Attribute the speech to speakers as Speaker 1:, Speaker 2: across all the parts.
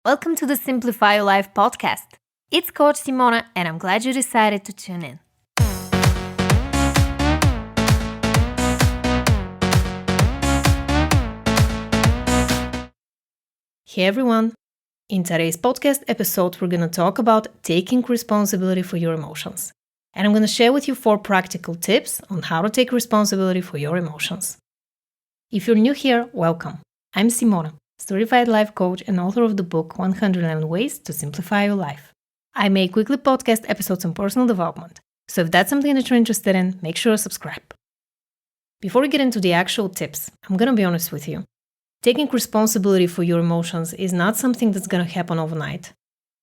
Speaker 1: Welcome to the Simplify Your Life podcast. It's Coach Simona, and I'm glad you decided to tune in. Hey everyone! In today's podcast episode, we're going to talk about taking responsibility for your emotions. And I'm going to share with you 4 practical tips on how to take responsibility for your emotions. If you're new here, welcome. I'm Simona, certified life coach and author of the book 111 Ways to Simplify Your Life. I make weekly podcast episodes on personal development. So if that's something that you're interested in, make sure to subscribe. Before we get into the actual tips, I'm going to be honest with you. Taking responsibility for your emotions is not something that's going to happen overnight.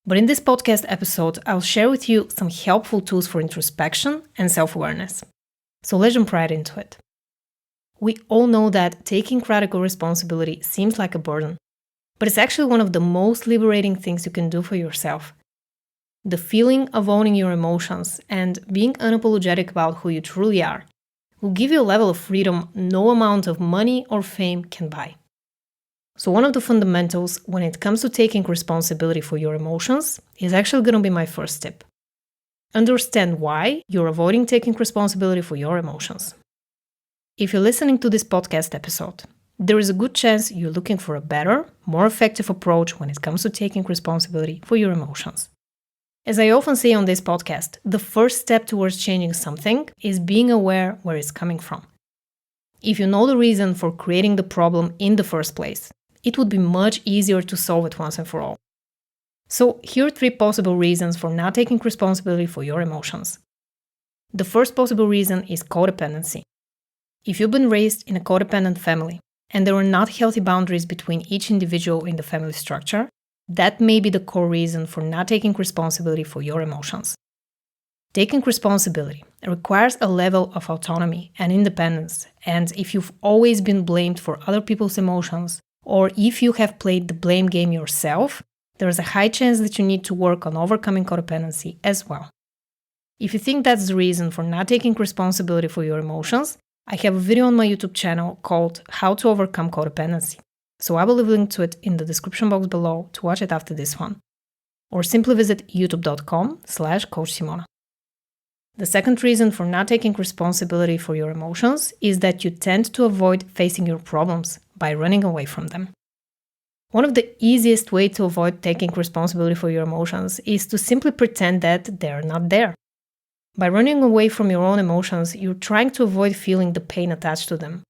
Speaker 1: But in this podcast episode, I'll share with you some helpful tools for introspection and self-awareness. So let's jump right into it. We all know that taking radical responsibility seems like a burden, but it's actually one of the most liberating things you can do for yourself. The feeling of owning your emotions and being unapologetic about who you truly are will give you a level of freedom no amount of money or fame can buy. So one of the fundamentals when it comes to taking responsibility for your emotions is actually going to be my first tip. Understand why you're avoiding taking responsibility for your emotions. If you're listening to this podcast episode, there is a good chance you're looking for a better, more effective approach when it comes to taking responsibility for your emotions. As I often say on this podcast, the first step towards changing something is being aware where it's coming from. If you know the reason for creating the problem in the first place, it would be much easier to solve it once and for all. So here are 3 possible reasons for not taking responsibility for your emotions. The first possible reason is codependency. If you've been raised in a codependent family and there are not healthy boundaries between each individual in the family structure, that may be the core reason for not taking responsibility for your emotions. Taking responsibility requires a level of autonomy and independence, and if you've always been blamed for other people's emotions, or if you have played the blame game yourself, there is a high chance that you need to work on overcoming codependency as well. If you think that's the reason for not taking responsibility for your emotions, I have a video on my YouTube channel called How to Overcome Codependency. So I will leave a link to it in the description box below to watch it after this one. Or simply visit youtube.com/coachsimona. The second reason for not taking responsibility for your emotions is that you tend to avoid facing your problems by running away from them. One of the easiest ways to avoid taking responsibility for your emotions is to simply pretend that they're not there. By running away from your own emotions, you're trying to avoid feeling the pain attached to them.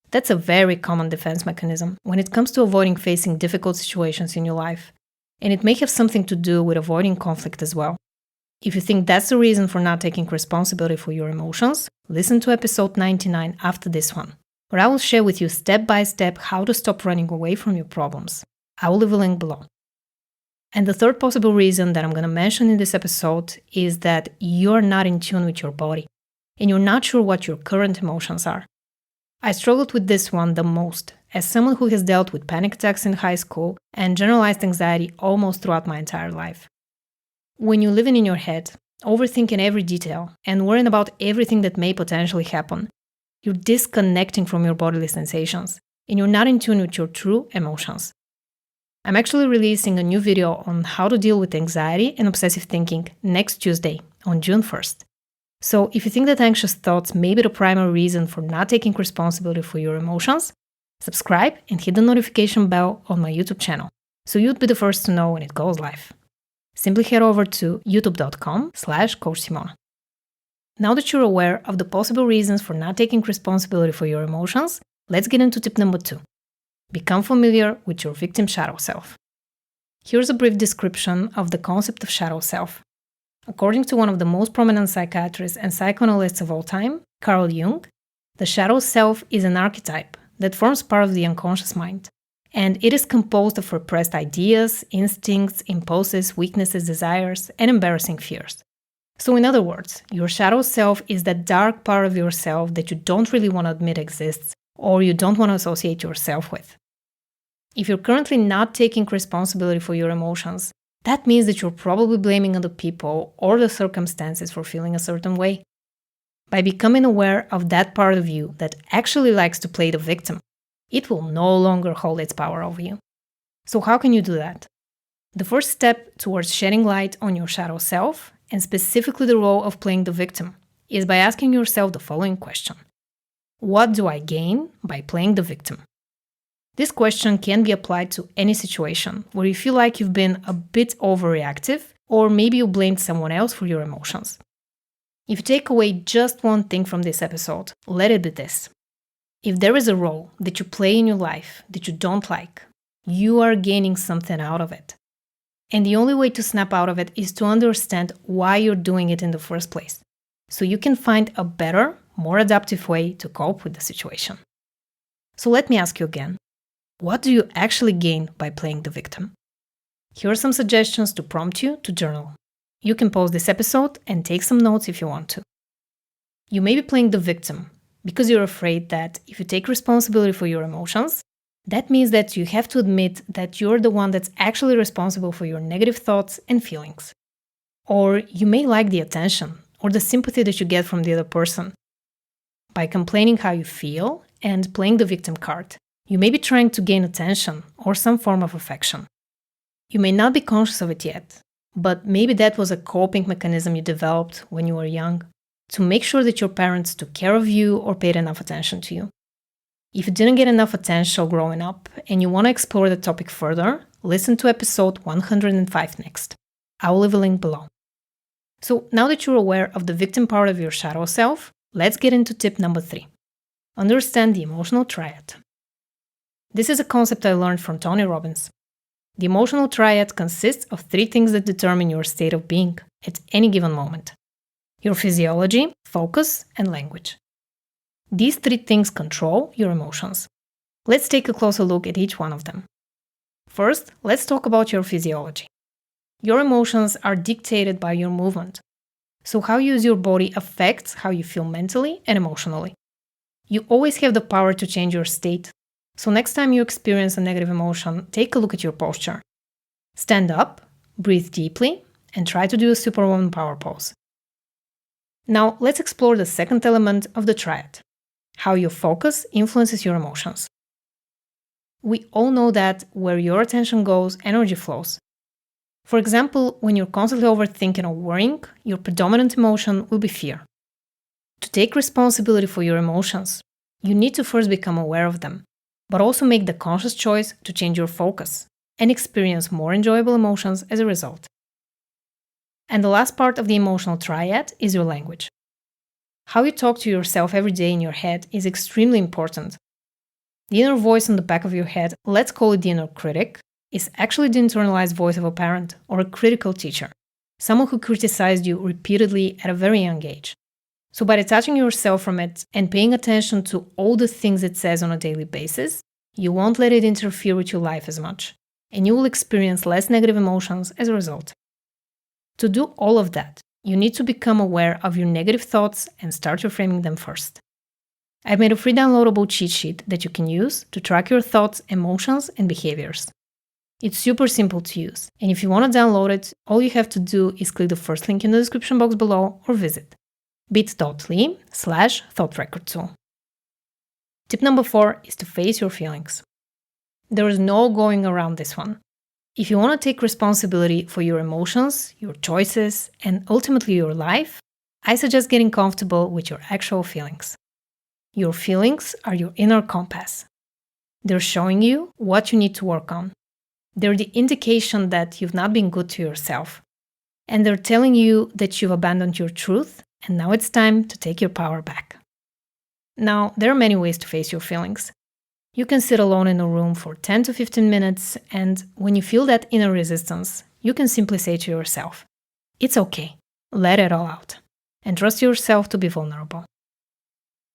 Speaker 1: That's a very common defense mechanism when it comes to avoiding facing difficult situations in your life, and it may have something to do with avoiding conflict as well. If you think that's the reason for not taking responsibility for your emotions, listen to episode 99 after this one, where I will share with you step by step how to stop running away from your problems. I will leave a link below. And the third possible reason that I'm going to mention in this episode is that you're not in tune with your body, and you're not sure what your current emotions are. I struggled with this one the most, as someone who has dealt with panic attacks in high school and generalized anxiety almost throughout my entire life. When you're living in your head, overthinking every detail, and worrying about everything that may potentially happen, you're disconnecting from your bodily sensations, and you're not in tune with your true emotions. I'm actually releasing a new video on how to deal with anxiety and obsessive thinking next Tuesday, on June 1st. So if you think that anxious thoughts may be the primary reason for not taking responsibility for your emotions, subscribe and hit the notification bell on my YouTube channel, so you'd be the first to know when it goes live. Simply head over to youtube.com/coachsimona. Now that you're aware of the possible reasons for not taking responsibility for your emotions, let's get into tip number 2. Become familiar with your victim shadow self. Here's a brief description of the concept of shadow self. According to one of the most prominent psychiatrists and psychoanalysts of all time, Carl Jung, the shadow self is an archetype that forms part of the unconscious mind, and it is composed of repressed ideas, instincts, impulses, weaknesses, desires, and embarrassing fears. So in other words, your shadow self is that dark part of yourself that you don't really want to admit exists, or you don't want to associate yourself with. If you're currently not taking responsibility for your emotions, that means that you're probably blaming other people or the circumstances for feeling a certain way. By becoming aware of that part of you that actually likes to play the victim, it will no longer hold its power over you. So how can you do that? The first step towards shedding light on your shadow self, and specifically the role of playing the victim, is by asking yourself the following question. What do I gain by playing the victim? This question can be applied to any situation where you feel like you've been a bit overreactive, or maybe you blamed someone else for your emotions. If you take away just one thing from this episode, let it be this. If there is a role that you play in your life that you don't like, you are gaining something out of it. And the only way to snap out of it is to understand why you're doing it in the first place, so you can find a better, more adaptive way to cope with the situation. So let me ask you again, what do you actually gain by playing the victim? Here are some suggestions to prompt you to journal. You can pause this episode and take some notes if you want to. You may be playing the victim because you're afraid that if you take responsibility for your emotions, that means that you have to admit that you're the one that's actually responsible for your negative thoughts and feelings. Or you may like the attention or the sympathy that you get from the other person. By complaining how you feel and playing the victim card, you may be trying to gain attention or some form of affection. You may not be conscious of it yet, but maybe that was a coping mechanism you developed when you were young to make sure that your parents took care of you or paid enough attention to you. If you didn't get enough attention growing up and you want to explore the topic further, listen to episode 105 next. I will leave a link below. So now that you're aware of the victim part of your shadow self, let's get into tip number 3. Understand the emotional triad. This is a concept I learned from Tony Robbins. The emotional triad consists of 3 things that determine your state of being at any given moment: your physiology, focus, and language. These 3 things control your emotions. Let's take a closer look at each one of them. First, let's talk about your physiology. Your emotions are dictated by your movement. So how you use your body affects how you feel mentally and emotionally. You always have the power to change your state. So next time you experience a negative emotion, take a look at your posture. Stand up, breathe deeply, and try to do a Superwoman power pose. Now let's explore the second element of the triad: how your focus influences your emotions. We all know that where your attention goes, energy flows. For example, when you're constantly overthinking or worrying, your predominant emotion will be fear. To take responsibility for your emotions, you need to first become aware of them, but also make the conscious choice to change your focus and experience more enjoyable emotions as a result. And the last part of the emotional triad is your language. How you talk to yourself every day in your head is extremely important. The inner voice on the back of your head, let's call it the inner critic, is actually the internalized voice of a parent or a critical teacher, someone who criticized you repeatedly at a very young age. So by detaching yourself from it and paying attention to all the things it says on a daily basis, you won't let it interfere with your life as much, and you will experience less negative emotions as a result. To do all of that, you need to become aware of your negative thoughts and start reframing them first. I've made a free downloadable cheat sheet that you can use to track your thoughts, emotions, and behaviors. It's super simple to use, and if you want to download it, all you have to do is click the first link in the description box below or visit bit.ly/thoughtrecordtool. Tip number 4 is to face your feelings. There is no going around this one. If you want to take responsibility for your emotions, your choices, and ultimately your life, I suggest getting comfortable with your actual feelings. Your feelings are your inner compass. They're showing you what you need to work on. They're the indication that you've not been good to yourself. And they're telling you that you've abandoned your truth, and now it's time to take your power back. Now, there are many ways to face your feelings. You can sit alone in a room for 10 to 15 minutes, and when you feel that inner resistance, you can simply say to yourself, "It's okay, let it all out," and trust yourself to be vulnerable.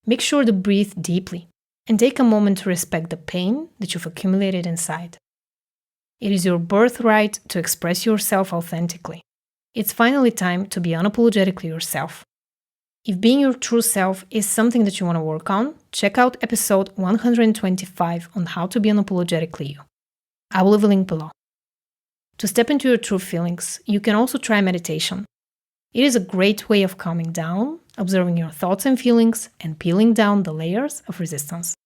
Speaker 1: Make sure to breathe deeply and take a moment to respect the pain that you've accumulated inside. It is your birthright to express yourself authentically. It's finally time to be unapologetically yourself. If being your true self is something that you want to work on, check out episode 125 on how to be unapologetically you. I will leave a link below. To step into your true feelings, you can also try meditation. It is a great way of calming down, observing your thoughts and feelings, and peeling down the layers of resistance.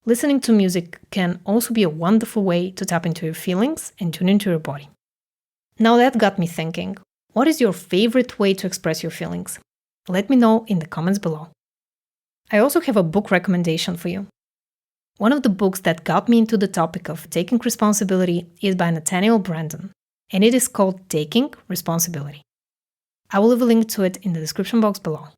Speaker 1: Listening to music can also be a wonderful way to tap into your feelings and tune into your body. Now that got me thinking, what is your favorite way to express your feelings? Let me know in the comments below. I also have a book recommendation for you. One of the books that got me into the topic of taking responsibility is by Nathaniel Branden, and it is called Taking Responsibility. I will leave a link to it in the description box below.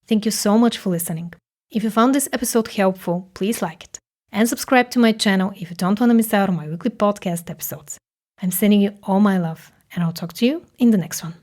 Speaker 1: Thank you so much for listening. If you found this episode helpful, please like it and subscribe to my channel if you don't want to miss out on my weekly podcast episodes. I'm sending you all my love, and I'll talk to you in the next one.